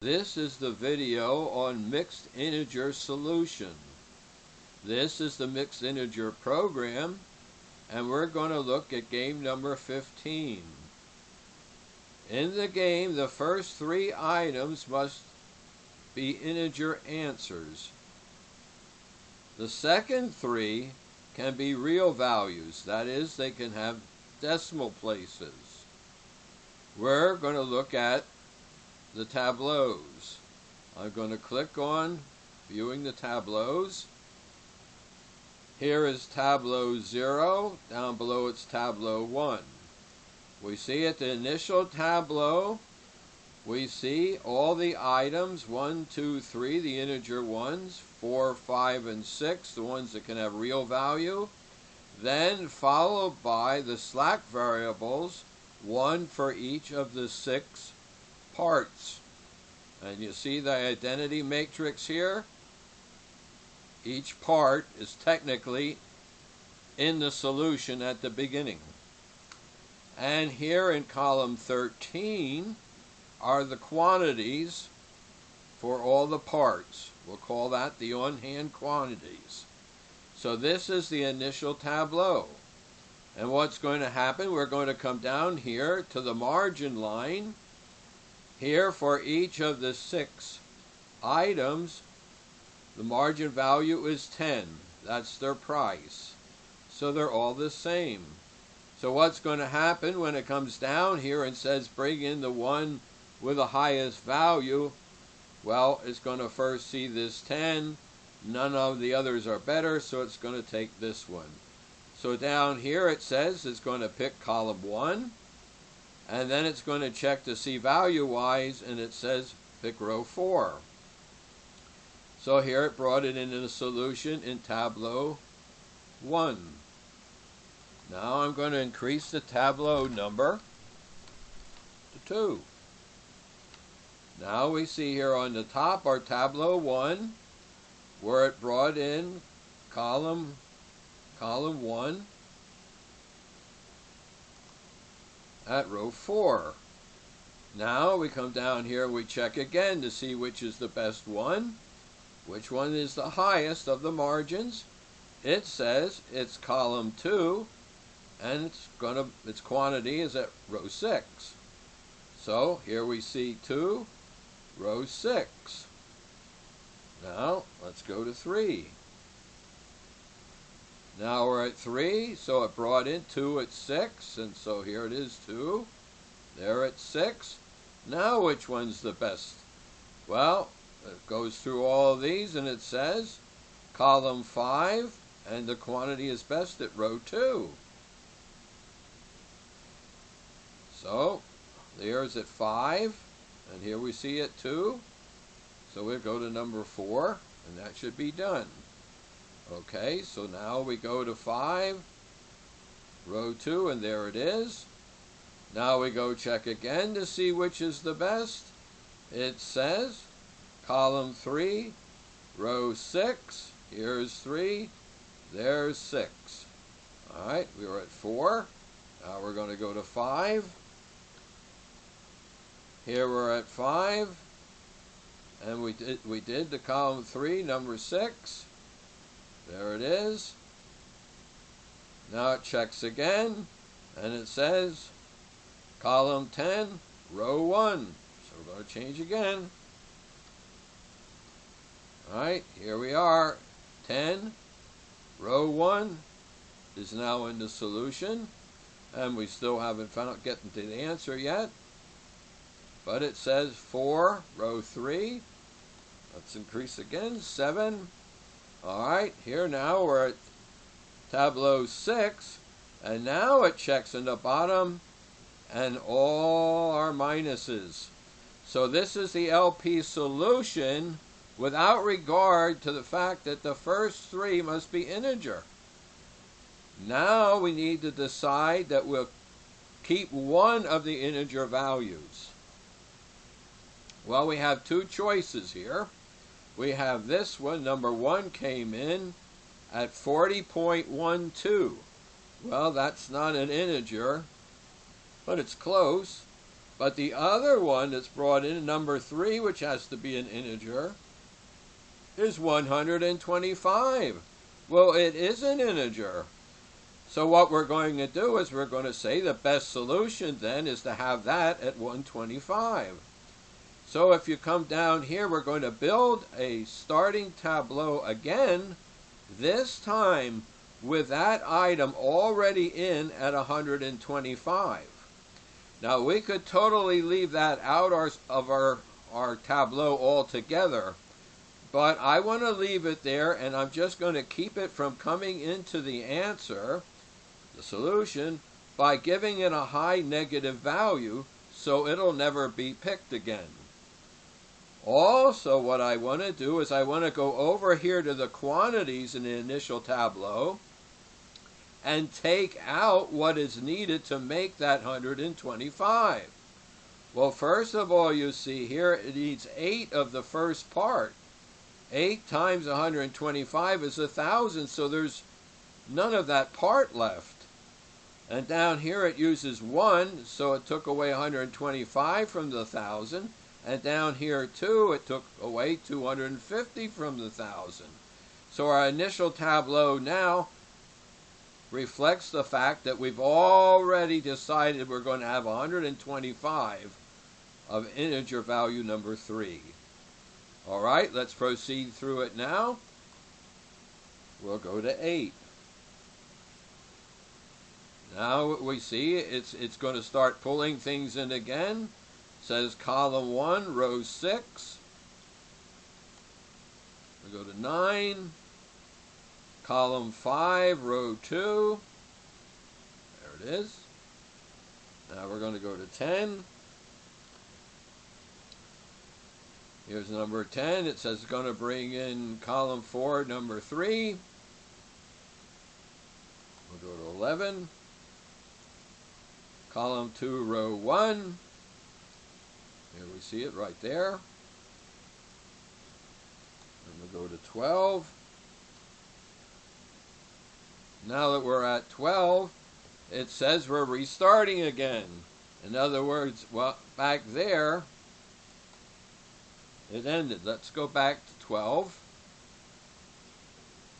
This is the video on mixed integer solution. This is the mixed integer program, and we're going to look at game number 15. In the game, the first three items must be integer answers. The second three can be real values, that is, they can have decimal places. We're going to look at the tableaus. I'm going to click on viewing the tableaus. Here is tableau 0, down below it's tableau 1. We see at the initial tableau, we see all the items, 1, 2, 3, the integer ones, 4, 5, and 6, the ones that can have real value, then followed by the slack variables, 1 for each of the 6 parts. And you see the identity matrix here? Each part is technically in the solution at the beginning. And here in column 13 are the quantities for all the parts. We'll call that the on-hand quantities. So this is the initial tableau. And what's going to happen, we're going to come down here to the margin line. Here for each of the 6 items, the margin value is 10. That's their price. So they're all the same. So what's going to happen when it comes down here and says bring in the one with the highest value? Well, it's going to first see this 10. None of the others are better, so it's going to take this one. So down here it says it's going to pick column 1. And then it's going to check to see value-wise, and it says pick row 4. So here it brought it into the solution in tableau 1. Now I'm going to increase the tableau number to 2. Now we see here on the top our tableau 1, where it brought in column 1 at row 4. Now we come down here and we check again to see which is the best one. Which one is the highest of the margins? It says it's column 2, and its quantity is at row 6. So here we see 2, row 6. Now let's go to 3. Now we're at 3, so it brought in 2 at 6, and so here it is 2. There at 6. Now which one's the best? Well, it goes through all of these and it says column 5, and the quantity is best at row 2. So there's at 5, and here we see it 2. So we'll go to number 4, and that should be done. Okay, so now we go to 5, row 2, and there it is. Now we go check again to see which is the best. It says column 3, row 6. Here's 3, there's 6. Alright, we were at 4. Now we're going to go to 5. Here we're at 5. And we did the column 3, number 6. There it is. Now it checks again, and it says column 10, row 1. So we're going to change again. Alright, here we are. 10, row 1 is now in the solution, and we still haven't gotten to the answer yet. But it says 4, row 3. Let's increase again, 7. Alright, here now we're at tableau 6, and now it checks in the bottom, and all are minuses. So this is the LP solution without regard to the fact that the first 3 must be integer. Now we need to decide that we'll keep one of the integer values. Well, we have 2 choices here. We have this one, number 1 came in at 40.12. Well, that's not an integer, but it's close. But the other one that's brought in, number 3, which has to be an integer, is 125. Well, it is an integer. So what we're going to do is we're going to say the best solution then is to have that at 125. So if you come down here, we're going to build a starting tableau again, this time with that item already in at 125. Now we could totally leave that out of our tableau altogether, but I want to leave it there, and I'm just going to keep it from coming into the answer, the solution, by giving it a high negative value so it'll never be picked again. Also, what I want to do is I want to go over here to the quantities in the initial tableau and take out what is needed to make that 125. Well, first of all, you see here it needs 8 of the first part. 8 times 125 is 1,000, so there's none of that part left. And down here it uses 1, so it took away 125 from the 1,000. And down here too, it took away 250 from the 1,000. So our initial tableau now reflects the fact that we've already decided we're going to have 125 of integer value number 3. All right, let's proceed through it now. We'll go to 8. Now we see it's going to start pulling things in again. It says column 1, row 6. We go to 9. Column 5, row 2. There it is. Now we're going to go to 10. Here's number 10. It says it's going to bring in column 4, number 3. We'll go to 11. Column 2, row 1. Here we see it right there. And we'll go to 12. Now that we're at 12, it says we're restarting again. In other words, well, back there, it ended. Let's go back to 12.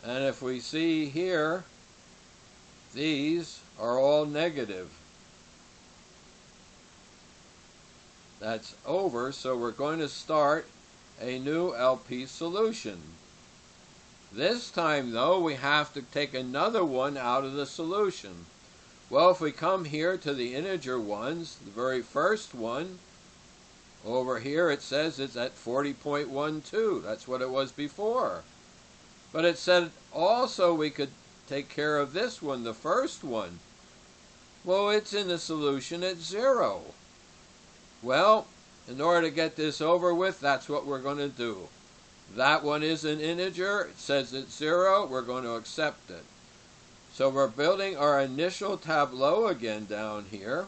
And if we see here, these are all negative. That's over, so we're going to start a new LP solution. This time, though, we have to take another one out of the solution. Well, if we come here to the integer ones, the very first one, over here it says it's at 40.12. That's what it was before. But it said also we could take care of this one, the first one. Well, it's in the solution at 0. Well, in order to get this over with, that's what we're going to do. That one is an integer. It says it's 0. We're going to accept it. So we're building our initial tableau again down here.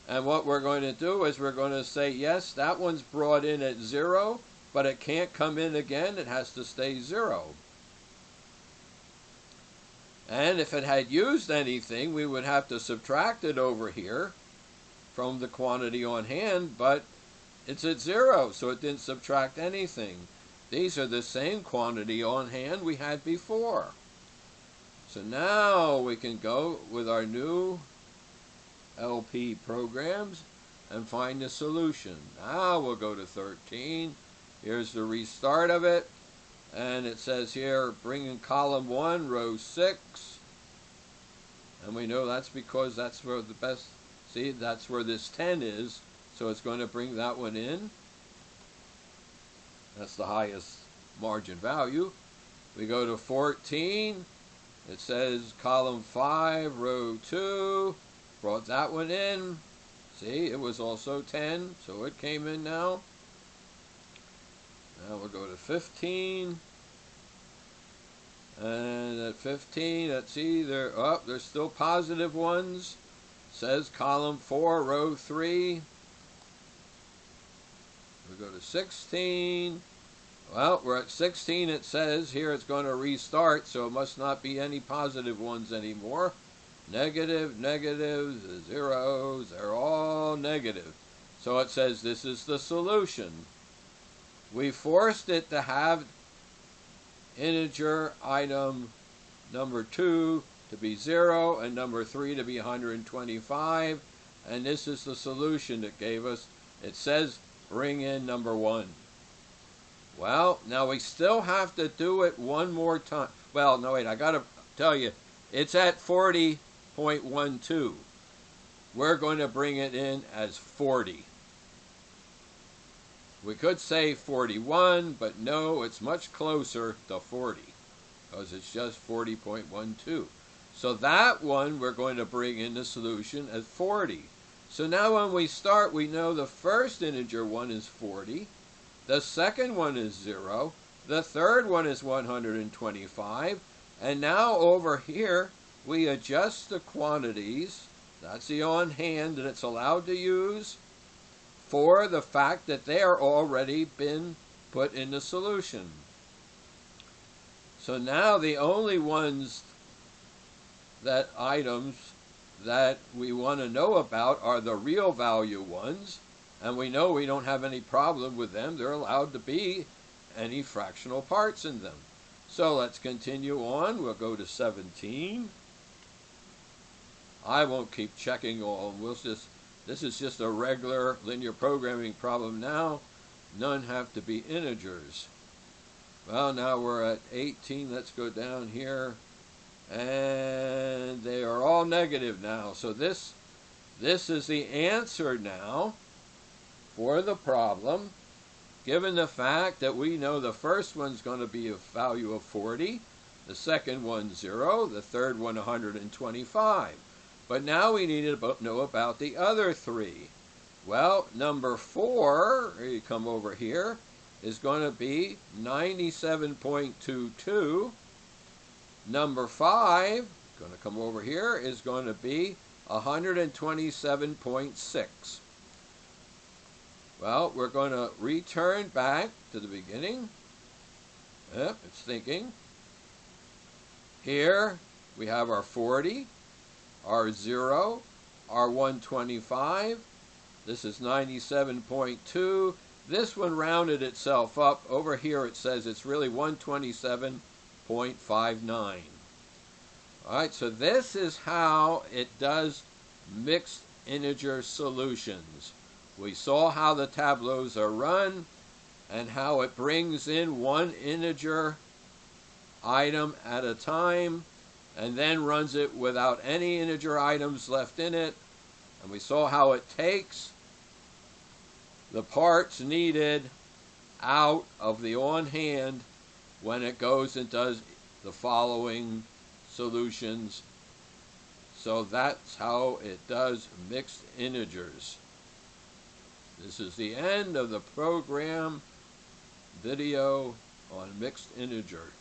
And what we're going to do is we're going to say, yes, that one's brought in at 0, but it can't come in again. It has to stay 0. And if it had used anything, we would have to subtract it over here from the quantity on hand, but it's at 0, so it didn't subtract anything. These are the same quantity on hand we had before. So now we can go with our new LP programs and find the solution. Now we'll go to 13. Here's the restart of it. And it says here, bring in column 1, row 6. And we know that's because that's where the best, see, that's where this 10 is. So it's going to bring that one in. That's the highest margin value. We go to 14. It says column 5, row 2. Brought that one in. See, it was also 10, so it came in now. Now we'll go to 15. And at 15, let's see, there's still positive ones. It says column 4, row 3. We go to 16. Well, we're at 16. It says here it's going to restart, so it must not be any positive ones anymore. Negative, negatives, zeros, they're all negative. So it says this is the solution. We forced it to have integer item number 2 to be 0 and number 3 to be 125, and this is the solution it gave us. It says bring in number 1. Well, now we still have to do it one more time. Well, no, wait, I got to tell you, it's at 40.12. We're going to bring it in as 40. We could say 41, but no, it's much closer to 40 because it's just 40.12. So that one we're going to bring in the solution as 40. So now when we start, we know the first integer one is 40, the second one is 0, the third one is 125, and now over here we adjust the quantities. That's the on hand that it's allowed to use for the fact that they are already been put in the solution. So now the only items that we want to know about are the real value ones, and we know we don't have any problem with them. They're allowed to be any fractional parts in them. So let's continue on. We'll go to 17. I won't keep checking all. This is just a regular linear programming problem now. None have to be integers. Well, now we're at 18. Let's go down here. And they are all negative now. So this is the answer now for the problem, given the fact that we know the first one's going to be a value of 40, the second one 0, the third one 125. But now we need to know about the other three. Well, number 4, you come over here, is going to be 97.22. Number 5, going to come over here, is going to be 127.6. Well, we're going to return back to the beginning. Yep, it's thinking. Here we have our 40, our 0, our 125. This is 97.2. This one rounded itself up. Over here it says it's really 127.59. All right, so this is how it does mixed integer solutions. We saw how the tableaus are run and how it brings in one integer item at a time and then runs it without any integer items left in it. And we saw how it takes the parts needed out of the on hand when it goes and does the following solutions. So that's how it does mixed integers. This is the end of the program video on mixed integer.